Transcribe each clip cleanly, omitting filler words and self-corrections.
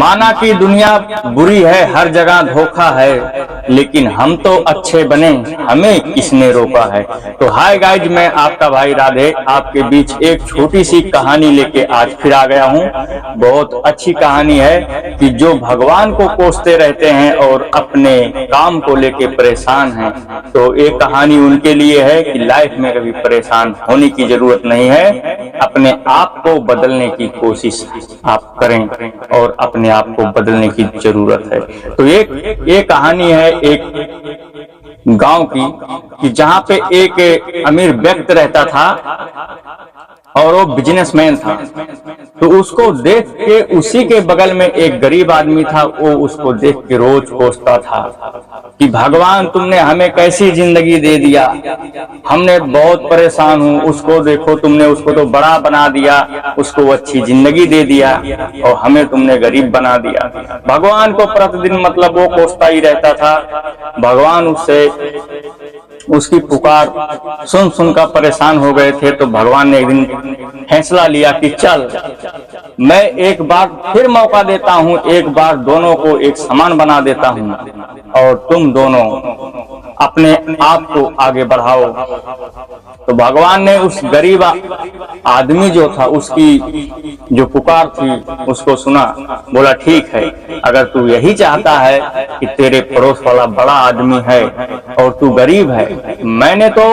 माना कि दुनिया बुरी है, हर जगह धोखा है, लेकिन हम तो अच्छे बने, हमें किसने रोका है। तो हाय गाइज, मैं आपका भाई राधे आपके बीच एक छोटी सी कहानी लेके आज फिर आ गया हूँ। बहुत अच्छी कहानी है कि जो भगवान को कोसते रहते हैं और अपने काम को लेके परेशान हैं, तो एक कहानी उनके लिए है कि लाइफ में कभी परेशान होने की जरूरत नहीं है। अपने आप को बदलने की कोशिश आप करें और अपने आप को बदलने की जरूरत है। तो एक कहानी है एक गांव की कि जहां पे एक अमीर व्यक्ति रहता था और वो बिजनेसमैन था। तो उसको देख के उसी के बगल में एक गरीब आदमी था, वो उसको देख के रोज कोसता था कि भगवान तुमने हमें कैसी जिंदगी दे दिया, हमने बहुत परेशान हूँ। उसको देखो, तुमने उसको तो बड़ा बना दिया, उसको अच्छी जिंदगी दे दिया और हमें तुमने गरीब बना दिया। भगवान को प्रतिदिन मतलब वो कोसता ही रहता था। भगवान उससे उसकी पुकार सुन सुनकर परेशान हो गए थे। तो भगवान ने एक दिन फैसला लिया कि चल, मैं एक बार फिर मौका देता हूँ, एक बार दोनों को एक समान बना देता हूँ और तुम दोनों अपने आप को आगे बढ़ाओ। तो भगवान ने उस गरीब आदमी जो था, उसकी जो पुकार थी, उसको सुना। बोला ठीक है, अगर तू यही चाहता है कि तेरे पड़ोस वाला बड़ा आदमी है और तू गरीब है, मैंने तो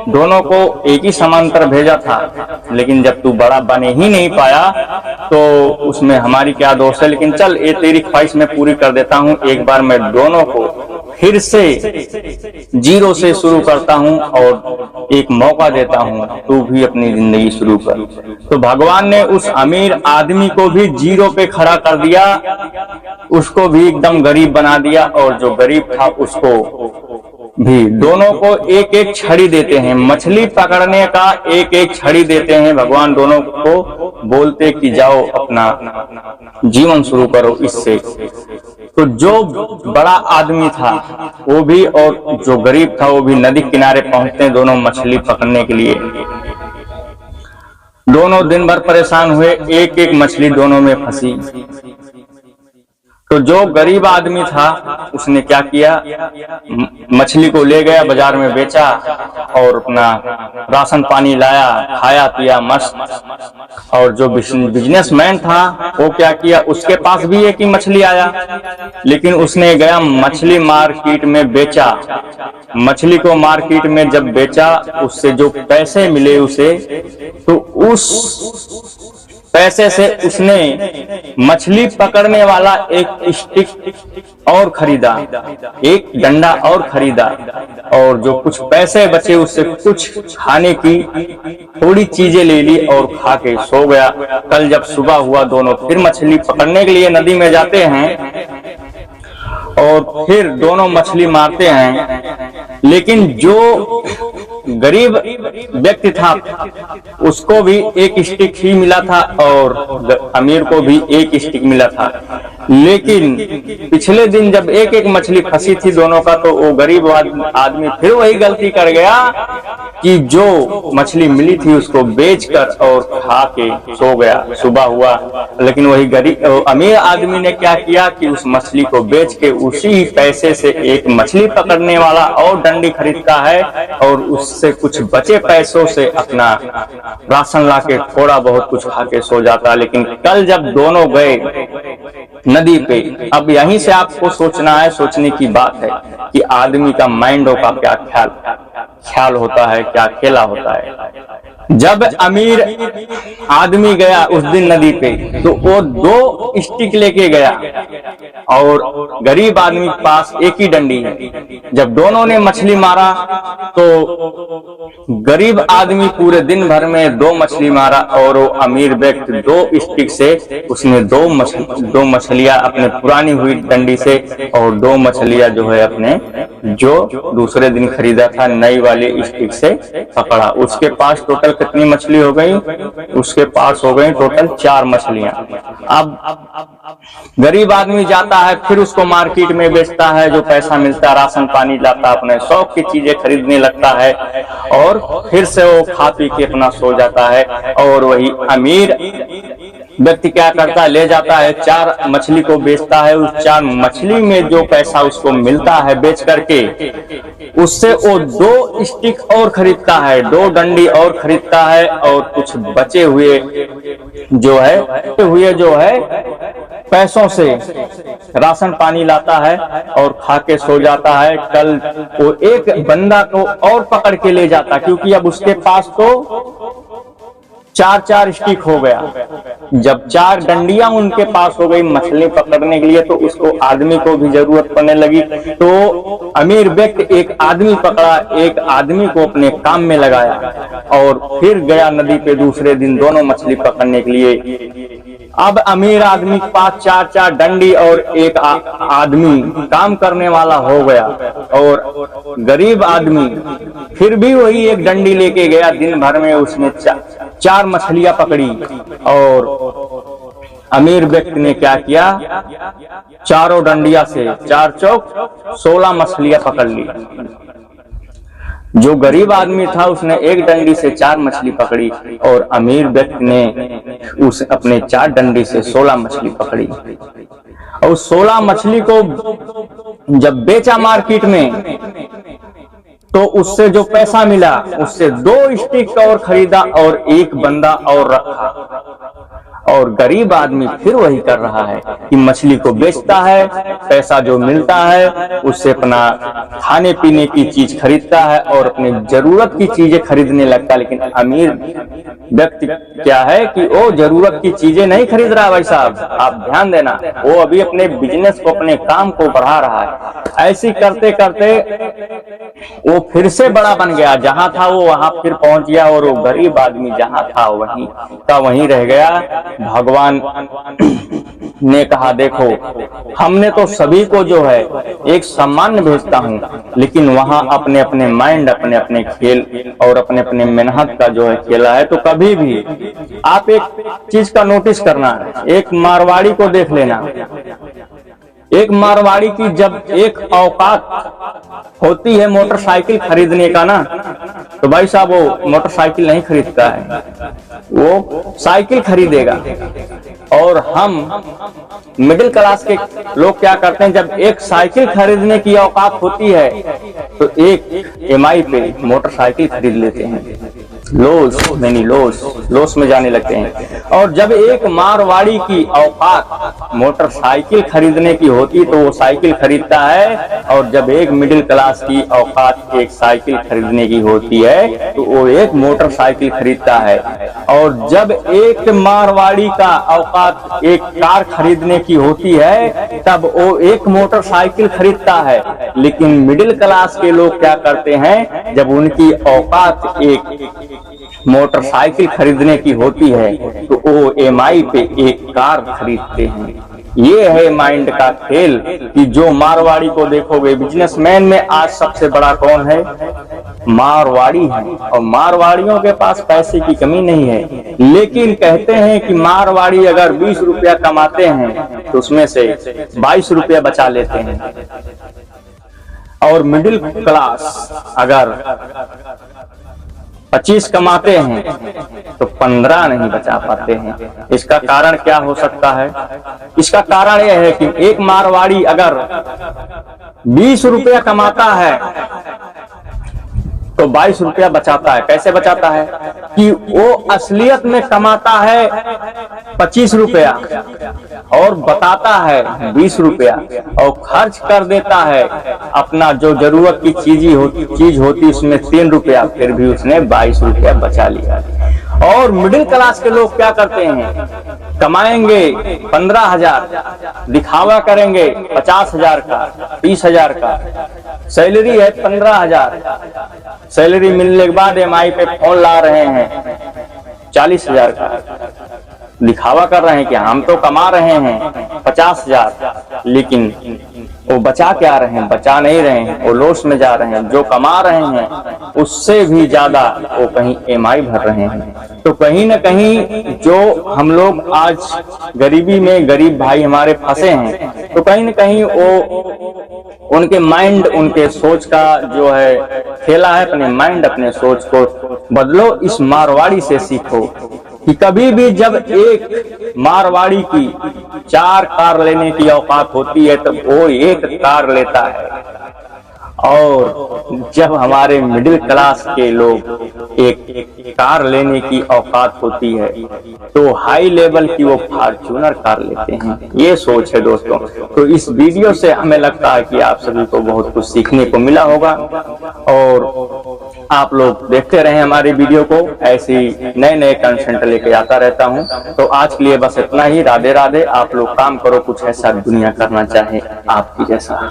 दोनों को एक ही समांतर भेजा था, लेकिन जब तू बड़ा बने ही नहीं पाया तो उसमें हमारी क्या दोष है। लेकिन चल, ये तेरी ख्वाहिश मैं पूरी कर देता हूँ, एक बार मैं दोनों को फिर से जीरो से शुरू करता हूँ और एक मौका देता हूँ, तू भी अपनी जिंदगी शुरू कर। तो भगवान ने उस अमीर आदमी को भी जीरो पे खड़ा कर दिया, उसको भी एकदम गरीब बना दिया और जो गरीब था उसको भी। दोनों को एक एक छड़ी देते हैं, मछली पकड़ने का एक एक छड़ी देते हैं। भगवान दोनों को बोलते कि जाओ अपना जीवन शुरू करो इससे। तो जो बड़ा आदमी था वो भी और जो गरीब था वो भी नदी किनारे पहुंचते हैं दोनों मछली पकड़ने के लिए। दोनों दिन भर परेशान हुए, एक एक मछली दोनों में फंसी। तो जो गरीब आदमी था उसने क्या किया, मछली को ले गया, बाजार में बेचा और अपना राशन पानी लाया, खाया पिया मस्त। और जो बिजनेसमैन था वो क्या किया, उसके पास भी एक ही मछली आया, लेकिन उसने गया मछली मार्केट में बेचा। मछली को मार्केट में जब बेचा, उससे जो पैसे मिले उसे, तो उस पैसे से उसने मछली पकड़ने वाला एक स्टिक और खरीदा, एक डंडा और खरीदा, और जो कुछ पैसे बचे उससे कुछ खाने की थोड़ी चीजें ले ली और खा के सो गया। कल जब सुबह हुआ, दोनों फिर मछली पकड़ने के लिए नदी में जाते हैं और फिर दोनों मछली मारते हैं। लेकिन जो गरीब व्यक्ति था उसको भी एक स्टिक ही मिला था और अमीर को भी एक स्टिक मिला था। लेकिन पिछले दिन जब एक एक मछली फंसी थी दोनों का, तो वो गरीब आदमी फिर वही गलती कर गया कि जो मछली मिली थी उसको बेचकर और खा के सो गया। सुबह हुआ, लेकिन वही गरीब अमीर आदमी ने क्या किया कि उस मछली को बेच के उसी पैसे से एक मछली पकड़ने वाला और डंडी खरीदता है और उससे कुछ बचे पैसों से अपना राशन लाके थोड़ा बहुत कुछ खा के सो जाता। लेकिन कल जब दोनों गए नदी पे, अब यहीं से आपको सोचना है, सोचने की बात है कि आदमी का माइंडों का क्या ख्याल होता है, क्या खेला होता है। जब अमीर आदमी गया उस दिन नदी पे, तो वो 2 स्टिक लेके गया और गरीब आदमी के पास एक ही डंडी है। जब दोनों ने मछली मारा तो गरीब आदमी पूरे दिन भर में 2 मछली मारा और वो अमीर व्यक्ति 2 स्टिक से उसने 2 मछलियां अपने पुरानी हुई डंडी से और 2 मछलियां जो है अपने जो दूसरे दिन खरीदा था नई वाली स्टिक से पकड़ा। उसके पास टोटल कितनी मछली हो गई, उसके पास हो गई टोटल 4 मछलियां। अब गरीब आदमी जाता है, फिर उसको मार्केट में बेचता है, जो पैसा मिलता है राशन पानी लाता, अपने शौक की चीजें खरीदने लगता है और फिर से वो खा पी के अपना सो जाता है। और वही अमीर व्यक्ति क्या करता है, ले जाता है 4 मछली को बेचता है। उस 4 मछली में जो पैसा उसको मिलता है बेच करके, उससे वो 2 स्टिक और खरीदता है, 2 डंडी और खरीदता है, और कुछ बचे हुए जो है पैसों से राशन पानी लाता है और खा के सो जाता है। कल वो एक बंदा को और पकड़ के ले जाता, क्योंकि अब उसके पास तो 4 स्टिक हो गया। जब 4 डंडियां उनके पास हो गई मछली पकड़ने के लिए, तो उसको आदमी को भी जरूरत पड़ने लगी। तो अमीर व्यक्ति एक आदमी पकड़ा, एक आदमी को अपने काम में लगाया और फिर गया नदी पे दूसरे दिन दोनों मछली पकड़ने के लिए। अब अमीर आदमी के पास 4 डंडी और एक आदमी काम करने वाला हो गया, और गरीब आदमी फिर भी वही एक डंडी लेके गया। दिन भर में उसने 4 मछलियां पकड़ी, और अमीर व्यक्ति ने क्या किया, चारों डंडिया से 4 चौक 16 मछलियां पकड़ ली। जो गरीब आदमी था उसने एक डंडी से 4 मछली पकड़ी, और अमीर व्यक्ति ने उस अपने 4 डंडी से 16 मछली पकड़ी। और 16 मछली को जब बेचा मार्केट में, तो उससे जो पैसा मिला उससे 2 स्टिक और खरीदा और एक बंदा और रखा। और गरीब आदमी फिर वही कर रहा है कि मछली को बेचता है, पैसा जो मिलता है उससे अपना खाने पीने की चीज खरीदता है और अपनी जरूरत की चीजें खरीदने लगता है। लेकिन अमीर व्यक्ति क्या है कि वो जरूरत की चीजें नहीं खरीद रहा। भाई साहब आप ध्यान देना, वो अभी अपने बिजनेस को, अपने काम को बढ़ा रहा है। ऐसी करते करते वो फिर से बड़ा बन गया, जहां था वो वहां फिर पहुंच गया, और वो गरीब आदमी जहां था वहीं का वहीं रह गया। भगवान ने कहा देखो, हमने तो सभी को जो है एक सम्मान भेजता हूं, लेकिन वहां अपने अपने माइंड, अपने अपने खेल और अपने अपने मेहनत का जो है खेला है। तो कभी भी आप एक चीज का नोटिस करना, एक मारवाड़ी को देख लेना। एक मारवाड़ी की जब एक औकात होती है मोटरसाइकिल खरीदने का ना, तो भाई साहब वो मोटरसाइकिल नहीं खरीदता है, वो साइकिल खरीदेगा। और हम मिडिल क्लास के लोग क्या करते हैं, जब एक साइकिल खरीदने की औकात होती है तो एक EMI पे मोटरसाइकिल खरीद लेते हैं, लॉस में जाने लगते हैं। और जब एक मारवाड़ी की औकात मोटरसाइकिल खरीदने की होती तो वो साइकिल खरीदता है, और जब एक मिडिल क्लास की औकात एक साइकिल खरीदने की होती है तो वो एक मोटरसाइकिल खरीदता है। और जब एक मारवाड़ी का औकात एक कार खरीदने की होती है तब वो एक मोटरसाइकिल खरीदता है। लेकिन मिडिल क्लास के लोग क्या करते हैं, जब उनकी औकात एक मोटरसाइकिल खरीदने की होती है तो वो EMI पे एक कार खरीदते हैं। ये है माइंड का खेल कि जो मारवाड़ी को देखोगे, बिजनेसमैन में आज सबसे बड़ा कौन है, मारवाड़ी है। और मारवाड़ियों के पास पैसे की कमी नहीं है, लेकिन कहते हैं कि मारवाड़ी अगर 20 रुपया कमाते हैं तो उसमें से 22 रुपया बचा लेते हैं, और मिडिल क्लास अगर 25 कमाते हैं तो 15 नहीं बचा पाते हैं। इसका कारण क्या हो सकता है? इसका कारण यह है कि एक मारवाड़ी अगर 20 रुपया कमाता है तो 22 रुपया बचाता है। कैसे बचाता है कि वो असलियत में कमाता है 25 रुपया और बताता है 20 रुपया, और खर्च कर देता है अपना जो जरूरत की चीज होती उसमें 3 रुपया, फिर भी उसने 22 रुपया बचा लिया। और मिडिल क्लास के लोग क्या करते हैं, कमाएंगे 15,000, दिखावा करेंगे 50,000 का, 30,000 का, सैलरी है 15,000, सैलरी मिलने के बाद EMI पे फोन ला रहे हैं 40,000 का, दिखावा कर रहे हैं कि हम तो कमा रहे हैं 50,000, लेकिन वो बचा क्या रहे हैं, बचा नहीं रहे हैं, वो लॉस में जा रहे हैं। जो कमा रहे हैं उससे भी ज्यादा वो कहीं EMI भर रहे हैं। तो कहीं न कहीं जो हम लोग आज गरीबी में, गरीब भाई हमारे फंसे हैं, तो कहीं न कहीं वो उनके माइंड, उनके सोच का जो है खेला है। अपने माइंड, अपने सोच को बदलो, इस मारवाड़ी से सीखो। कि कभी भी जब एक मारवाड़ी की 4 कार लेने की औकात होती है तब वो 1 कार लेता है, और जब हमारे मिडिल क्लास के लोग एक कार लेने की औकात होती है तो हाई लेवल की वो फॉर्च्यूनर कार लेते हैं। ये सोच है दोस्तों। तो इस वीडियो से हमें लगता है कि आप सभी को बहुत कुछ सीखने को मिला होगा, और आप लोग देखते रहें हमारे वीडियो को, ऐसे ही नए नए कंटेंट लेके आता रहता हूं। तो आज के लिए बस इतना ही। राधे राधे। आप लोग काम करो कुछ ऐसा दुनिया करना चाहे आपकी जैसा।